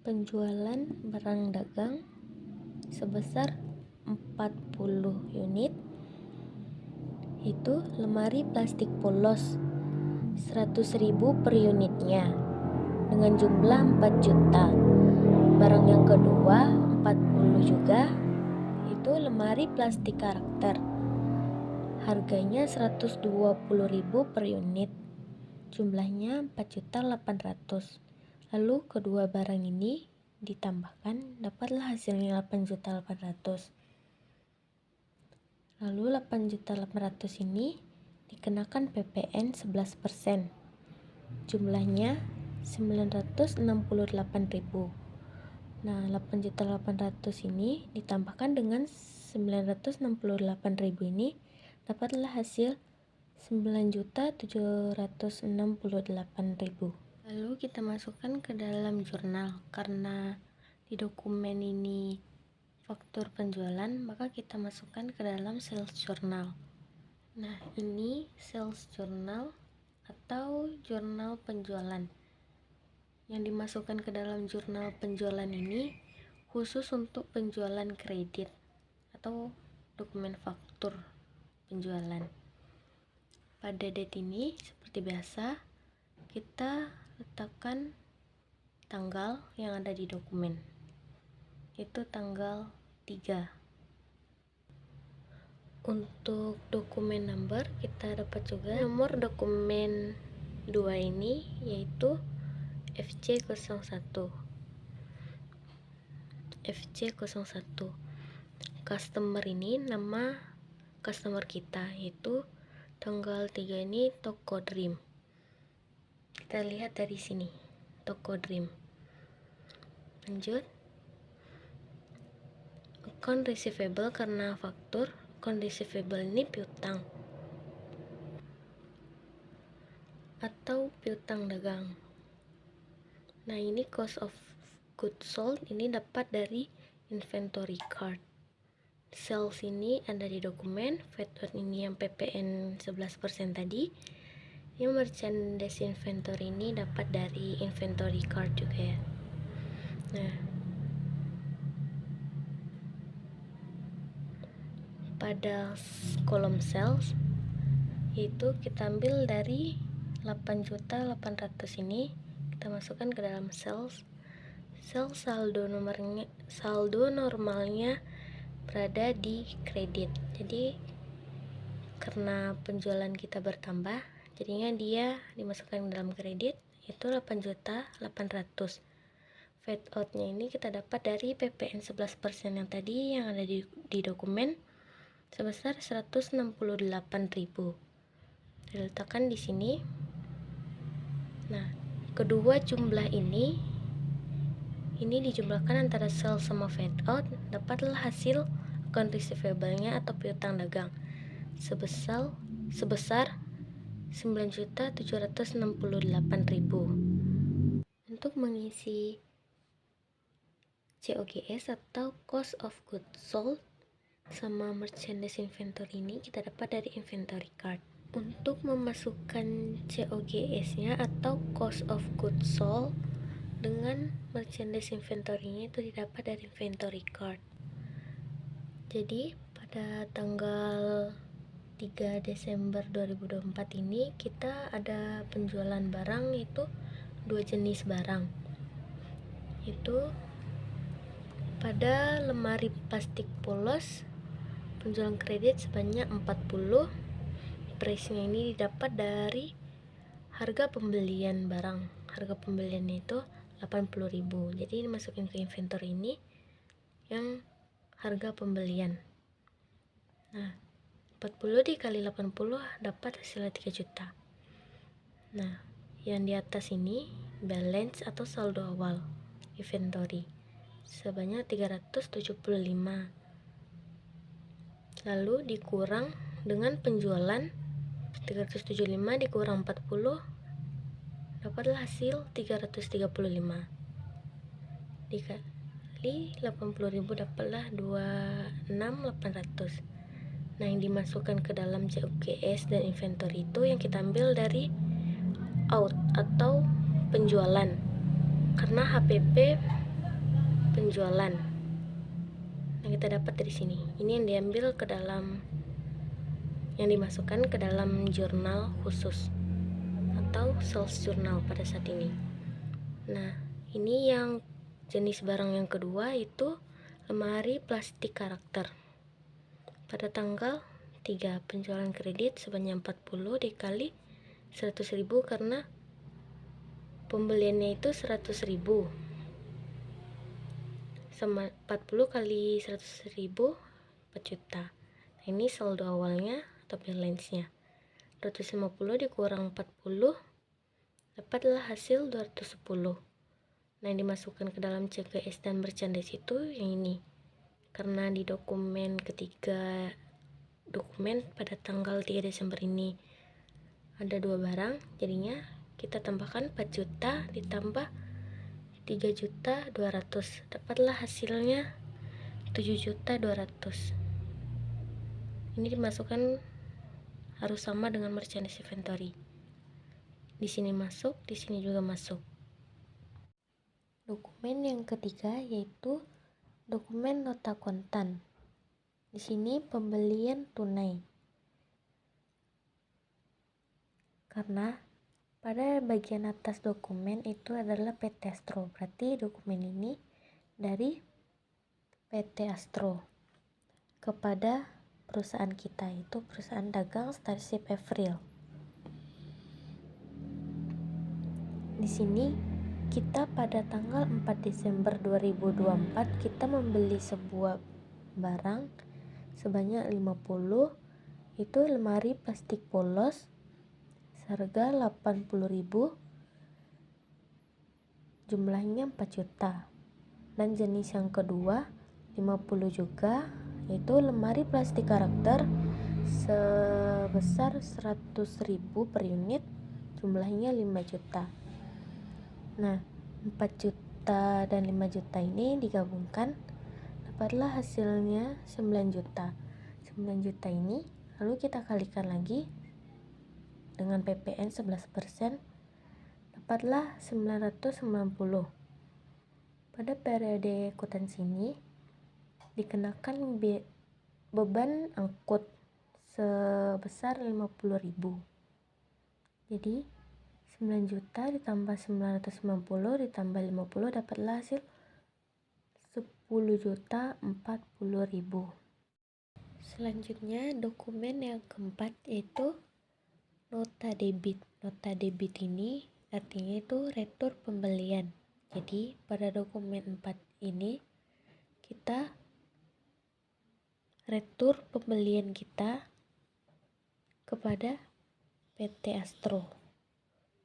penjualan barang dagang sebesar 40 unit, itu lemari plastik polos 100.000 per unitnya dengan jumlah 4 juta. Barang yang kedua 40 juga, itu lemari plastik karakter, harganya 120.000 per unit, jumlahnya 4.800.000. Lalu kedua barang ini ditambahkan, dapatlah hasilnya 8.800.000. Lalu 8.800.000 ini dikenakan PPN 11%. Jumlahnya 968.000. Nah, 8.800.000 ini ditambahkan dengan 968.000 ini, dapatlah hasil 9.768.000. Lalu kita masukkan ke dalam jurnal. Karena di dokumen ini faktur penjualan, maka kita masukkan ke dalam sales journal. Nah, ini sales journal atau jurnal penjualan. Yang dimasukkan ke dalam jurnal penjualan ini khusus untuk penjualan kredit atau dokumen faktur penjualan. Pada date ini seperti biasa kita letakkan tanggal yang ada di dokumen, itu tanggal 3. Untuk dokumen number kita dapat juga nomor dokumen 2 ini, yaitu FC01. FC01. Customer ini nama customer kita, yaitu tanggal 3 ini Toko Dream. Kita lihat dari sini, Toko Dream. Lanjut. Account receivable karena faktur. Account receivable ini piutang atau piutang dagang. Nah, ini cost of goods sold ini dapat dari inventory card. Sales ini ada di dokumen, VAT ini yang PPN 11% tadi. Yang merchandise inventory ini dapat dari inventory card juga ya. Nah, pada kolom sales itu kita ambil dari 8.800.000 ini, kita masukkan ke dalam sales. Sales saldo normalnya berada di kredit. Jadi karena penjualan kita bertambah, jadinya dia dimasukkan ke dalam kredit, itu 8.800.000. VAT out-nya ini kita dapat dari PPN 11% yang tadi yang ada di dokumen sebesar 168.000. Diletakkan di sini. Nah, kedua jumlah ini dijumlahkan antara sales sama VAT out, dapatlah hasil account receivable-nya atau piutang dagang sebesar 9.768.000. Untuk mengisi COGS atau cost of goods sold sama merchandise inventory ini kita dapat dari inventory card. Untuk memasukkan COGS-nya atau cost of goods sold dengan merchandise inventory-nya itu didapat dari inventory card. Jadi pada tanggal 3 Desember 2024 ini kita ada penjualan barang, itu 2 jenis barang. Itu pada lemari plastik polos penjualan kredit sebanyak 40. Price-nya ini didapat dari harga pembelian barang. Harga pembelian itu 80.000. Jadi dimasukin ke inventory ini yang harga pembelian. Nah, 40 dikali 80 dapat hasilnya 3 juta. Nah, yang di atas ini balance atau saldo awal inventory sebanyak 375. Lalu dikurang dengan penjualan 375 dikurang 40, dapatlah hasil 335. Dikali 80.000 dapatlah 26.800. Nah, yang dimasukkan ke dalam COGS dan inventory itu yang kita ambil dari out atau penjualan. Karena HPP penjualan. Nah, kita dapat dari sini. Ini yang diambil ke dalam, yang dimasukkan ke dalam jurnal khusus atau sales journal pada saat ini. Nah, ini yang jenis barang yang kedua, itu lemari plastik karakter. Pada tanggal 3, penjualan kredit sebanyak 40 dikali 100.000 karena pembeliannya itu 100.000, sama 40 kali 100.000 4 juta. Nah, ini saldo awalnya atau balance-nya. 250 dikurang 40 dapatlah hasil 210. Nah, yang dimasukkan ke dalam CGS dan merchandise itu yang ini. Karena di dokumen ketiga dokumen pada tanggal 3 Desember ini ada 2 barang, jadinya kita tambahkan 4 juta ditambah 3.200.000, dapatlah hasilnya 7.200.000. Ini dimasukkan harus sama dengan merchandise inventory. Di sini masuk, di sini juga masuk. Dokumen yang ketiga yaitu dokumen nota kontan. Di sini pembelian tunai. Karena pada bagian atas dokumen itu adalah PT Astro, berarti dokumen ini dari PT Astro kepada perusahaan kita, itu perusahaan dagang Starship April. Di sini kita pada tanggal 4 Desember 2024 kita membeli sebuah barang sebanyak 50, itu lemari plastik polos seharga 80.000, jumlahnya 4 juta. Dan jenis yang kedua 50 juga, yaitu lemari plastik karakter sebesar 100.000 per unit, jumlahnya 5 juta. Nah, 4 juta dan 5 juta ini digabungkan dapatlah hasilnya 9 juta. 9 juta ini lalu kita kalikan lagi dengan PPN 11%, dapatlah 990. Pada periode akuntansi ini dikenakan beban angkut sebesar 50.000. Jadi 9 juta ditambah 990 ditambah 50 dapatlah hasil 10.040.000. Selanjutnya dokumen yang keempat yaitu nota debit. Nota debit ini artinya itu retur pembelian. Jadi pada dokumen 4 ini kita retur pembelian kita kepada PT Astro.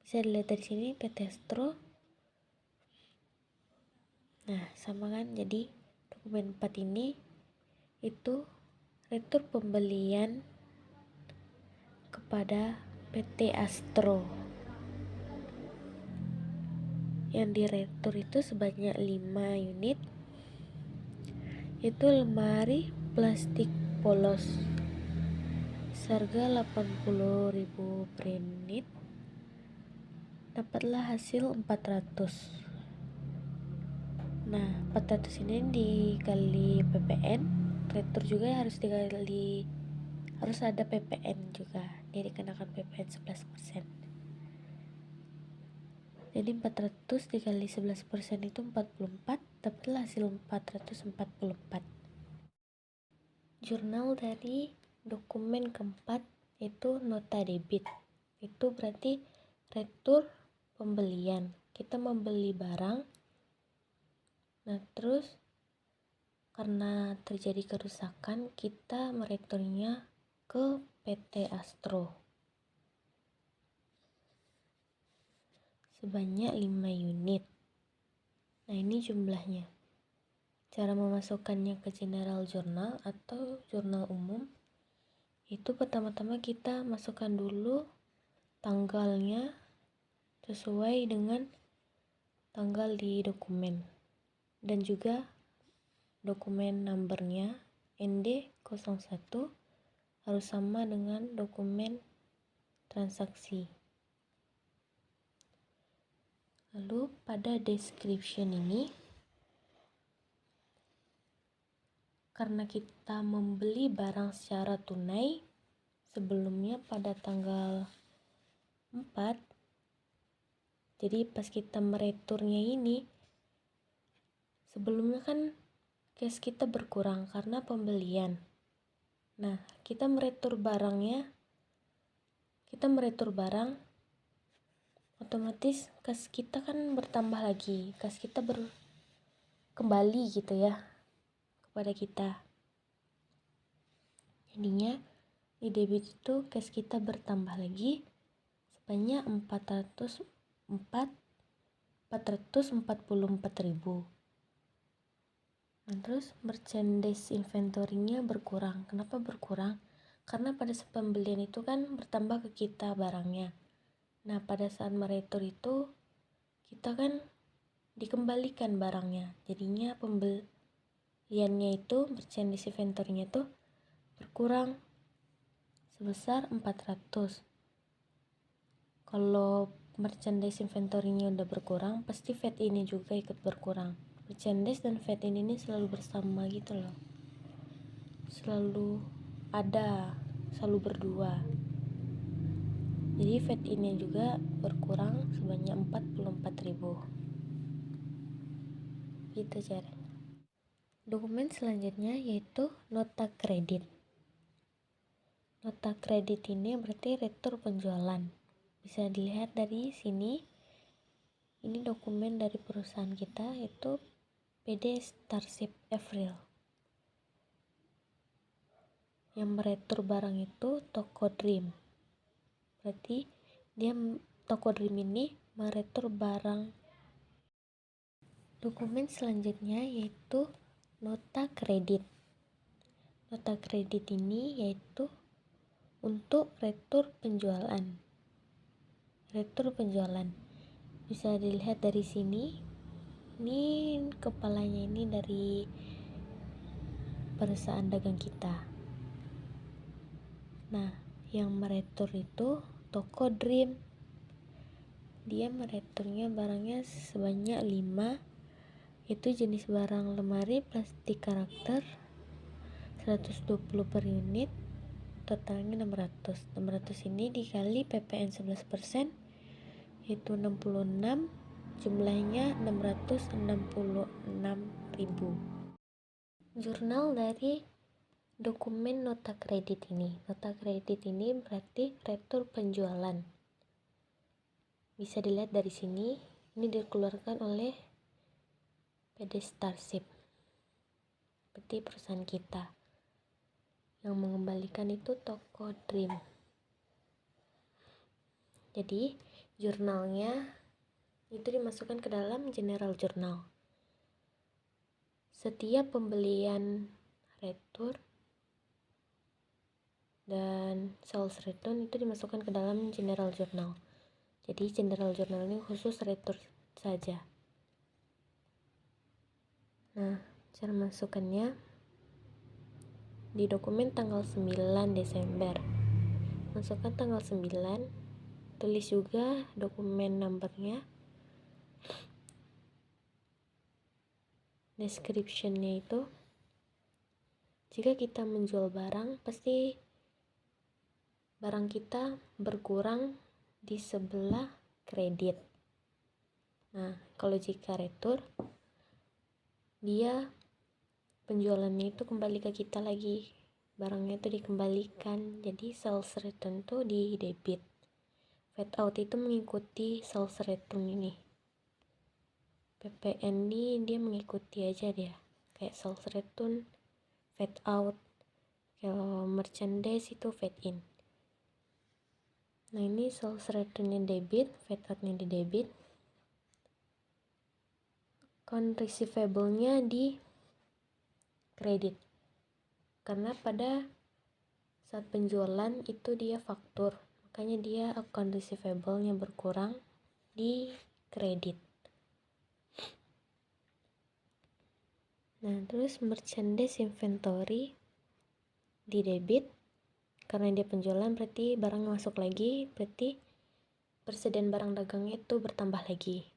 Bisa dilihat dari sini PT Astro. Nah, sama kan? Jadi dokumen 4 ini itu retur pembelian kepada PT Astro. Yang diretur itu sebanyak 5 unit, itu lemari plastik polos seharga 80.000 per unit, dapatlah hasil 400. Nah, 400 ini dikali PPN, retur juga harus dikali, harus ada PPN juga, dia dikenakan PPN 11%. Jadi 400 dikali 11% itu 44, dapatlah hasil 444. Jurnal dari dokumen keempat itu nota debit. Itu berarti retur pembelian. Kita membeli barang. Nah, terus karena terjadi kerusakan, kita mereturnya ke PT Astro sebanyak 5 unit. Nah, ini jumlahnya. Cara memasukkannya ke general journal atau jurnal umum itu pertama-tama kita masukkan dulu tanggalnya sesuai dengan tanggal di dokumen, dan juga dokumen numbernya ND01 harus sama dengan dokumen transaksi. Lalu pada description ini karena kita membeli barang secara tunai sebelumnya pada tanggal 4, jadi pas kita mereturnya ini, sebelumnya kan cash kita berkurang karena pembelian. Nah, kita meretur barang, otomatis kas kita kan bertambah lagi, kas kita kembali gitu ya kepada kita. Jadinya di debit itu cash kita bertambah lagi sebanyak 444.000. Nah, terus merchandise inventory-nya berkurang. Kenapa berkurang? Karena pada saat pembelian itu kan bertambah ke kita barangnya. Nah, pada saat meretur itu kita kan dikembalikan barangnya. Jadinya pembeliannya itu, merchandise inventory-nya itu berkurang sebesar 400. Kalau merchandise inventory-nya udah berkurang, pasti VAT ini juga ikut berkurang. Merchandise dan VAT ini selalu bersama gitu loh, selalu ada, selalu berdua. Jadi VAT ini juga berkurang sebanyak 44.000 gitu caranya. Dokumen selanjutnya yaitu nota kredit. Nota kredit ini berarti retur penjualan. Bisa dilihat dari sini, ini dokumen dari perusahaan kita, yaitu PD Starship April. Yang meretur barang itu Toko Dream. Berarti Toko Dream ini meretur barang. Dokumen selanjutnya yaitu nota kredit. Nota kredit ini yaitu untuk retur penjualan. Retur penjualan. Bisa dilihat dari sini. Ini kepalanya ini dari perusahaan dagang kita. Nah, yang meretur itu Toko Dream. Dia mereturnya barangnya sebanyak 5, itu jenis barang lemari plastik karakter 120 per unit, totalnya 600 ini dikali PPN 11%, yaitu 66, jumlahnya 666.000. Jurnal dari dokumen nota kredit ini. Nota kredit ini berarti retur penjualan. Bisa dilihat dari sini, ini dikeluarkan oleh PD Starship. Seperti perusahaan kita. Yang mengembalikan itu Toko Dream. Jadi, jurnalnya itu dimasukkan ke dalam general journal. Setiap pembelian retur dan sales return itu dimasukkan ke dalam general journal. Jadi general journal ini khusus retur saja. Nah, cara masukkannya di dokumen tanggal 9 Desember. Masukkan tanggal 9, tulis juga dokumen numbernya, description-nya itu. Jika kita menjual barang, pasti barang kita berkurang di sebelah kredit. Nah, kalau jika retur, dia penjualannya itu kembali ke kita lagi. Barangnya itu dikembalikan. Jadi sales return itu di debit. VAT out itu mengikuti sales return ini. PPN ini dia mengikuti aja dia. Kayak sales return, VAT out. Kalau merchandise itu VAT in. Nah, ini sales return-nya debit, VAT out-nya di debit. Account receivable-nya di kredit. Karena pada saat penjualan itu dia faktur, makanya dia account receivable-nya berkurang di kredit. Nah, terus merchandise inventory di debit. Karena dia penjualan berarti barang masuk lagi, berarti persediaan barang dagangnya itu bertambah lagi.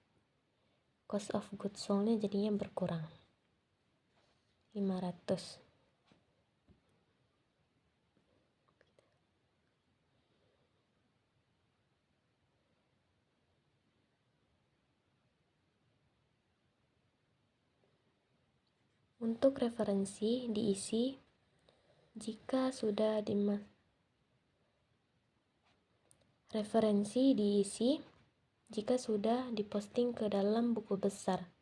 Cost of goods sold-nya jadinya berkurang 500. Untuk referensi diisi jika sudah diposting ke dalam buku besar.